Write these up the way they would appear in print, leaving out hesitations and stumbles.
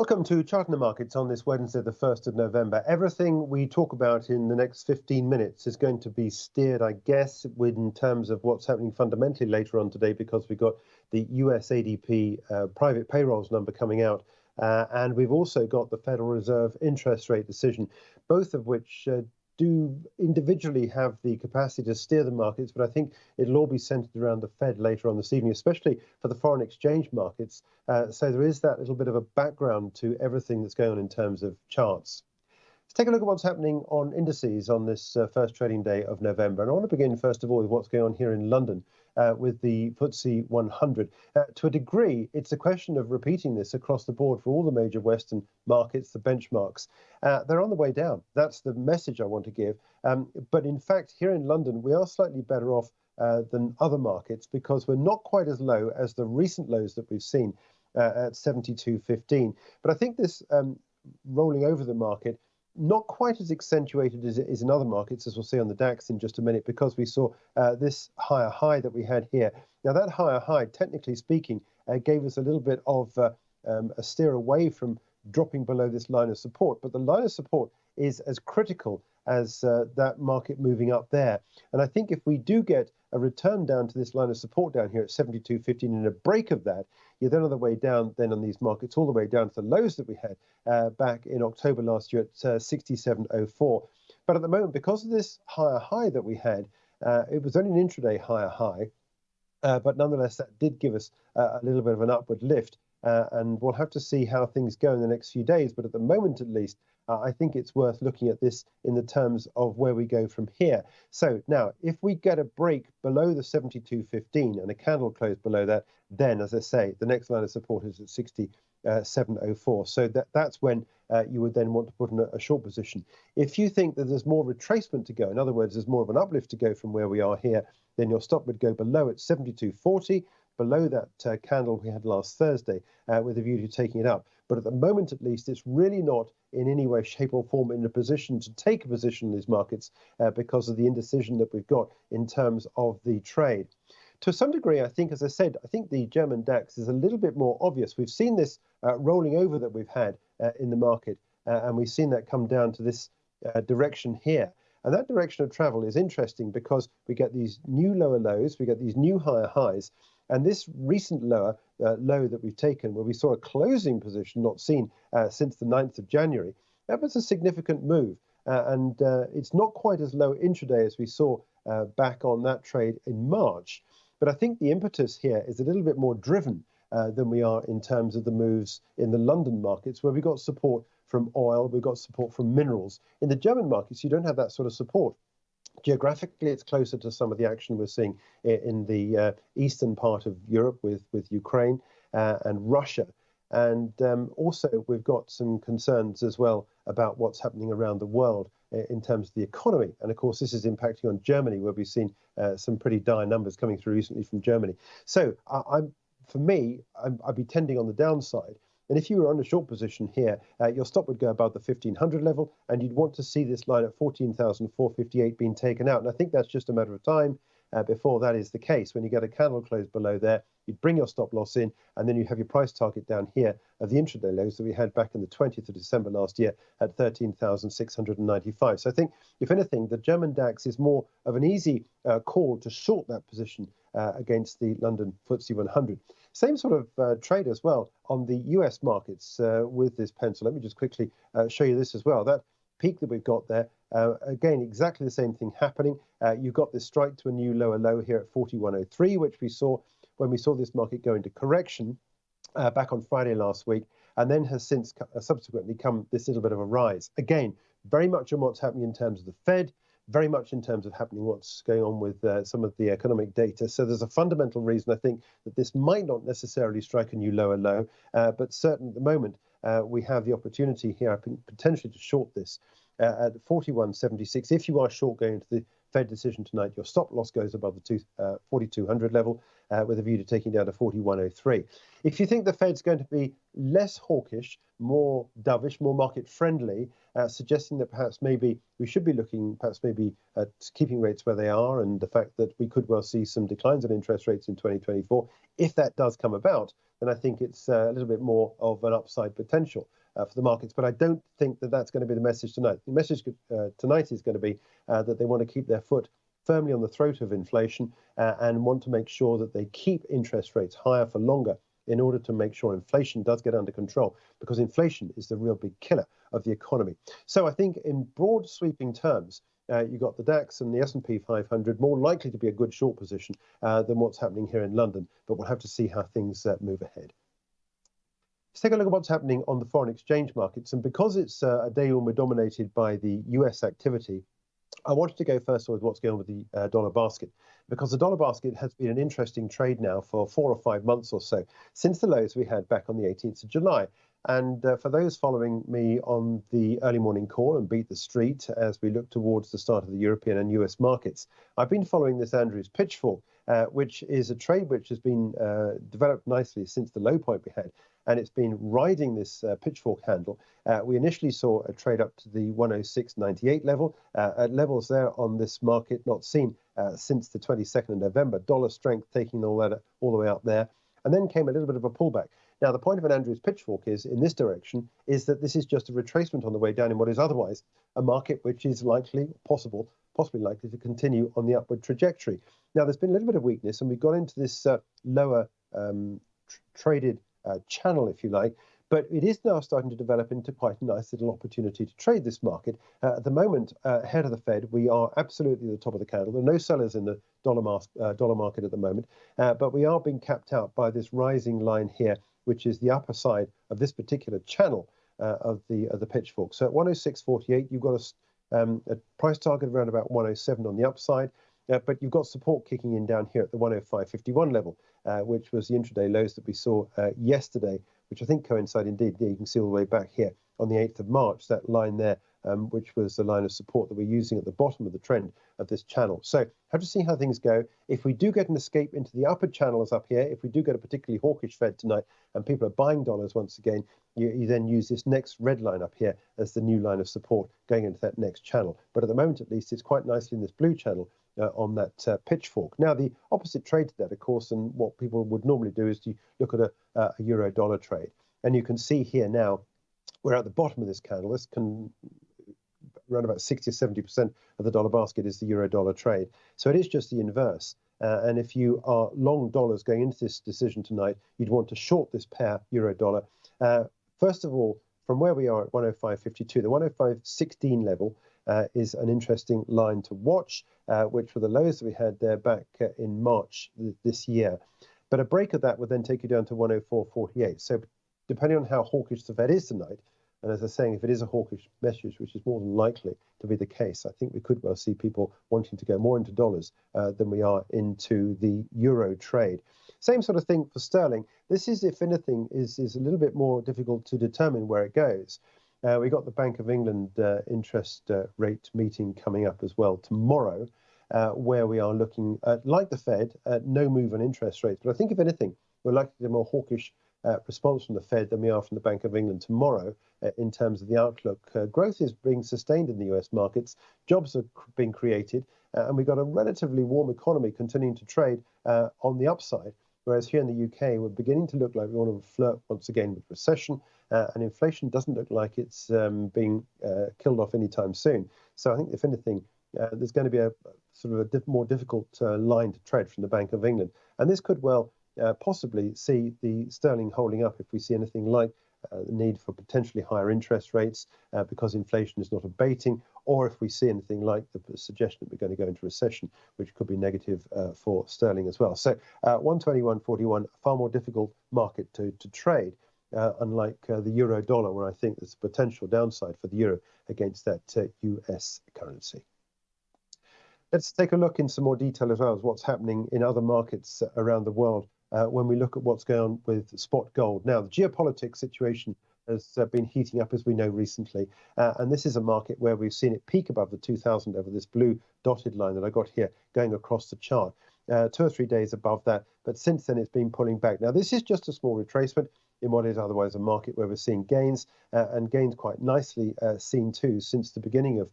Welcome to Charting the Markets on this Wednesday, the 1st of November. Everything we talk about in the next 15 minutes is going to be steered, I guess, in terms of what's happening fundamentally later on today, because we've got the US ADP private payrolls number coming out. And we've also got the Federal Reserve interest rate decision, both of which do individually have the capacity to steer the markets, but I think it'll all be centered around the Fed later on this evening, especially for the foreign exchange markets. So there is that little bit of a background to everything that's going on in terms of charts. Let's take a look at what's happening on indices on this first trading day of November. And I want to begin, first of all, with what's going on here in London with the FTSE 100. To a degree, it's a question of repeating this across the board for all the major Western markets, the benchmarks. They're on the way down. That's the message I want to give. But in fact, here in London, we are slightly better off than other markets because we're not quite as low as the recent lows that we've seen at 72.15. But I think this rolling over the market, not quite as accentuated as it is in other markets, as we'll see on the Dax in just a minute, because we saw this higher high that we had here. Now, that higher high, technically speaking, gave us a little bit of a steer away from dropping below this line of support. But the line of support is as critical as that market moving up there. And I think if we do get a return down to this line of support down here at 72.15 and a break of that, you're then on the way down then on these markets, all the way down to the lows that we had back in October last year at 67.04. But at the moment, because of this higher high that we had, it was only an intraday higher high, but nonetheless, that did give us a little bit of an upward lift. And we'll have to see how things go in the next few days. But at the moment, at least, I think it's worth looking at this in the terms of where we go from here. So now, if we get a break below the 72.15 and a candle close below that, then, as I say, the next line of support is at 67.04. So that's when you would then want to put in a short position. If you think that there's more retracement to go, in other words, there's more of an uplift to go from where we are here, then your stop would go below at 72.40. Below that candle we had last Thursday with a view to taking it up. But at the moment, at least, it's really not in any way, shape or form in a position to take a position in these markets because of the indecision that we've got in terms of the trade. To some degree, I think, as I said, I think the German DAX is a little bit more obvious. We've seen this rolling over that we've had in the market, and we've seen that come down to this direction here. And that direction of travel is interesting because we get these new lower lows, we get these new higher highs, and this recent low that we've taken, where we saw a closing position not seen since the 9th of January, that was a significant move. And it's not quite as low intraday as we saw back on that trade in March. But I think the impetus here is a little bit more driven than we are in terms of the moves in the London markets, where we got support from oil, we got support from minerals. In the German markets, you don't have that sort of support. Geographically, it's closer to some of the action we're seeing in the eastern part of Europe with Ukraine and Russia. And also, we've got some concerns as well about what's happening around the world in terms of the economy. And of course, this is impacting on Germany, where we've seen some pretty dire numbers coming through recently from Germany. So for me, I'd be tending on the downside. And if you were on a short position here, your stop would go above the 1500 level, and you'd want to see this line at 14,458 being taken out. And I think that's just a matter of time before that is the case. When you get a candle close below there, you'd bring your stop loss in, and then you have your price target down here of the intraday lows that we had back in the 20th of December last year at 13,695. So I think, if anything, the German DAX is more of an easy call to short that position against the London FTSE 100. Same sort of trade as well on the US markets with this pencil. Let me just quickly show you this as well. That peak that we've got there, again, exactly the same thing happening. You've got this strike to a new lower low here at 41.03, which we saw when we saw this market go into correction back on Friday last week, and then has since subsequently come this little bit of a rise. Again, very much on what's happening in terms of the Fed, very much in terms of what's going on with some of the economic data. So there's a fundamental reason, I think, that this might not necessarily strike a new lower low, but certainly at the moment, we have the opportunity here, I think, potentially to short this at 41.76. If you are short going into the Fed decision tonight, your stop loss goes above the 4,200 level with a view to taking down to 4103. If you think the Fed's going to be less hawkish, more dovish, more market friendly, suggesting that perhaps maybe we should be looking perhaps maybe at keeping rates where they are, and the fact that we could well see some declines in interest rates in 2024. If that does come about, then I think it's a little bit more of an upside potential for the markets. But I don't think that that's going to be the message tonight. The message tonight is going to be that they want to keep their foot firmly on the throat of inflation and want to make sure that they keep interest rates higher for longer in order to make sure inflation does get under control, because inflation is the real big killer of the economy. So I think in broad sweeping terms, you've got the Dax and the S&P 500 more likely to be a good short position than what's happening here in London, but we'll have to see how things move ahead. Let's take a look at what's happening on the foreign exchange markets. And because it's a day when we're dominated by the US activity, I wanted to go first with what's going on with the dollar basket, because the dollar basket has been an interesting trade now for 4 or 5 months or so, since the lows we had back on the 18th of July. And for those following me on the early morning call and Beat the Street as we look towards the start of the European and US markets, I've been following this Andrews pitchfork, which is a trade which has been developed nicely since the low point we had. And it's been riding this pitchfork handle. We initially saw a trade up to the 106.98 level, at levels there on this market not seen since the 22nd of November. Dollar strength taking all the way up there. And then came a little bit of a pullback. Now, the point of an Andrews pitchfork is, in this direction, is that this is just a retracement on the way down in what is otherwise a market which is likely, possibly likely to continue on the upward trajectory. Now, there's been a little bit of weakness, and we got into this lower traded channel, if you like, but it is now starting to develop into quite a nice little opportunity to trade this market. At the moment, ahead of the Fed, we are absolutely at the top of the candle. There are no sellers in the dollar market at the moment, but we are being capped out by this rising line here, which is the upper side of this particular channel of the pitchfork. So at 106.48, you've got a price target around about 107 on the upside. But you've got support kicking in down here at the 105.51 level, which was the intraday lows that we saw yesterday, which I think coincide indeed. You can see all the way back here on the 8th of March, that line there, which was the line of support that we're using at the bottom of the trend of this channel. So have to see how things go. If we do get an escape into the upper channels up here, if we do get a particularly hawkish Fed tonight and people are buying dollars once again, you then use this next red line up here as the new line of support going into that next channel. But at the moment, at least, it's quite nicely in this blue channel on that pitchfork. Now, the opposite trade to that, of course, and what people would normally do is you look at a euro-dollar trade. And you can see here now, we're at the bottom of this candle. This can around about 60 or 70% of the dollar basket is the euro-dollar trade. So it is just the inverse. And if you are long dollars going into this decision tonight, you'd want to short this pair euro-dollar. First of all, from where we are at 105.52, the 105.16 level is an interesting line to watch, which were the lows that we had there back in March this year. But a break of that would then take you down to 104.48. So depending on how hawkish the Fed is tonight, and as I was saying, if it is a hawkish message, which is more than likely to be the case, I think we could well see people wanting to go more into dollars than we are into the euro trade. Same sort of thing for sterling. This is, if anything, is a little bit more difficult to determine where it goes. We got the Bank of England interest rate meeting coming up as well tomorrow, where we are looking at, like the Fed, no move on interest rates. But I think, if anything, we're likely to get a more hawkish response from the Fed than we are from the Bank of England tomorrow in terms of the outlook. Growth is being sustained in the US markets, jobs are being created, and we've got a relatively warm economy continuing to trade on the upside. Whereas here in the UK, we're beginning to look like we want to flirt once again with recession, and inflation doesn't look like it's being killed off anytime soon. So I think, if anything, there's going to be a sort of a more difficult line to tread from the Bank of England. And this could well possibly see the sterling holding up if we see anything like the need for potentially higher interest rates because inflation is not abating, or if we see anything like the suggestion that we're going to go into recession, which could be negative for sterling as well. So 121.41, a far more difficult market to trade, unlike the euro dollar, where I think there's a potential downside for the euro against that US currency. Let's take a look in some more detail as well as what's happening in other markets around the world when we look at what's going on with spot gold. Now, the geopolitics situation has been heating up, as we know recently. And this is a market where we've seen it peak above the 2,000 over this blue dotted line that I got here going across the chart. 2 or 3 days above that, but since then it's been pulling back. Now, this is just a small retracement in what is otherwise a market where we're seeing gains, and gains quite nicely seen too since the beginning of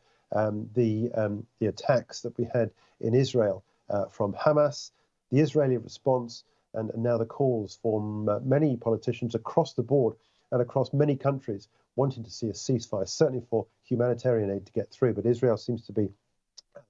the attacks that we had in Israel from Hamas, the Israeli response, and now the calls from many politicians across the board and across many countries wanting to see a ceasefire, certainly for humanitarian aid to get through. But Israel seems to be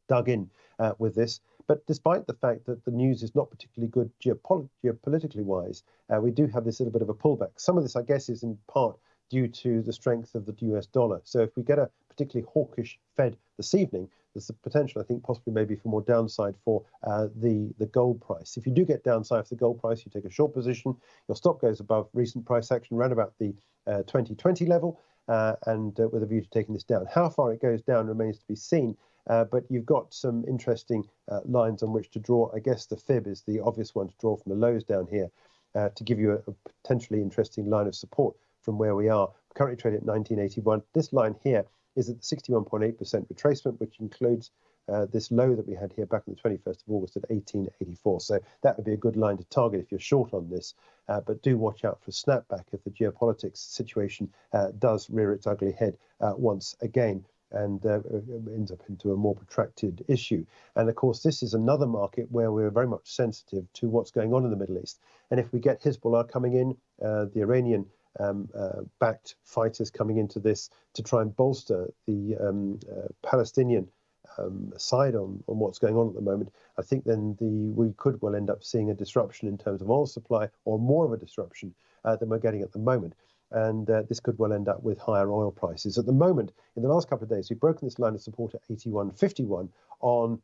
dug in with this. But despite the fact that the news is not particularly good geopolitically wise, we do have this little bit of a pullback. Some of this, I guess, is in part due to the strength of the US dollar. So if we get a particularly hawkish Fed this evening, there's the potential, I think, possibly maybe for more downside for the gold price. If you do get downside for the gold price, you take a short position, your stop goes above recent price action around about the 2020 level, and with a view to taking this down. How far it goes down remains to be seen. But you've got some interesting lines on which to draw. I guess the fib is the obvious one to draw from the lows down here to give you a potentially interesting line of support from where we are. We're currently trading at 1981. This line here is at the 61.8% retracement, which includes this low that we had here back on the 21st of August at 1884. So that would be a good line to target if you're short on this. But do watch out for a snapback if the geopolitics situation does rear its ugly head once again, and ends up into a more protracted issue. And of course, this is another market where we're very much sensitive to what's going on in the Middle East. And if we get Hezbollah coming in, the Iranian backed fighters coming into this to try and bolster the Palestinian side on what's going on at the moment, I think then we could well end up seeing a disruption in terms of oil supply, or more of a disruption than we're getting at the moment. And this could well end up with higher oil prices. At the moment, in the last couple of days, we've broken this line of support at 81.51 on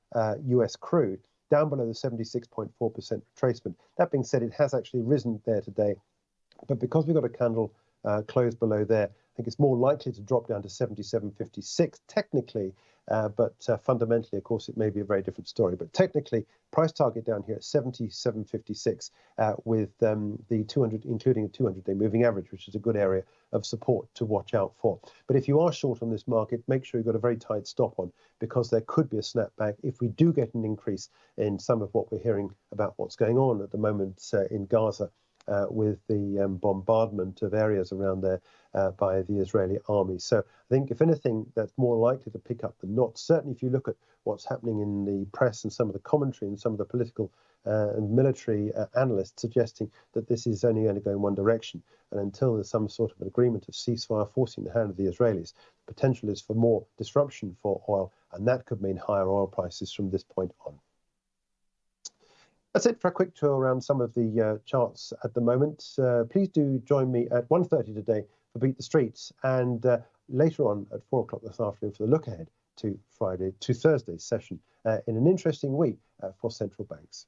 US crude, down below the 76.4% retracement. That being said, it has actually risen there today. But because we've got a candle close below there, I think it's more likely to drop down to 77.56 technically. But fundamentally, of course, it may be a very different story. But technically, price target down here at 77.56 with the 200, including a 200-day moving average, which is a good area of support to watch out for. But if you are short on this market, make sure you've got a very tight stop on, because there could be a snapback if we do get an increase in some of what we're hearing about what's going on at the moment in Gaza. With the bombardment of areas around there by the Israeli army. So I think, if anything, that's more likely to pick up than not. Certainly, if you look at what's happening in the press and some of the commentary and some of the political and military analysts suggesting that this is only going to go in one direction. And until there's some sort of an agreement of ceasefire forcing the hand of the Israelis, the potential is for more disruption for oil, and that could mean higher oil prices from this point on. That's it for a quick tour around some of the charts at the moment. Please do join me at 1:30 today for Beat the Streets, and later on at 4 o'clock this afternoon for the look ahead to Thursday's session in an interesting week for central banks.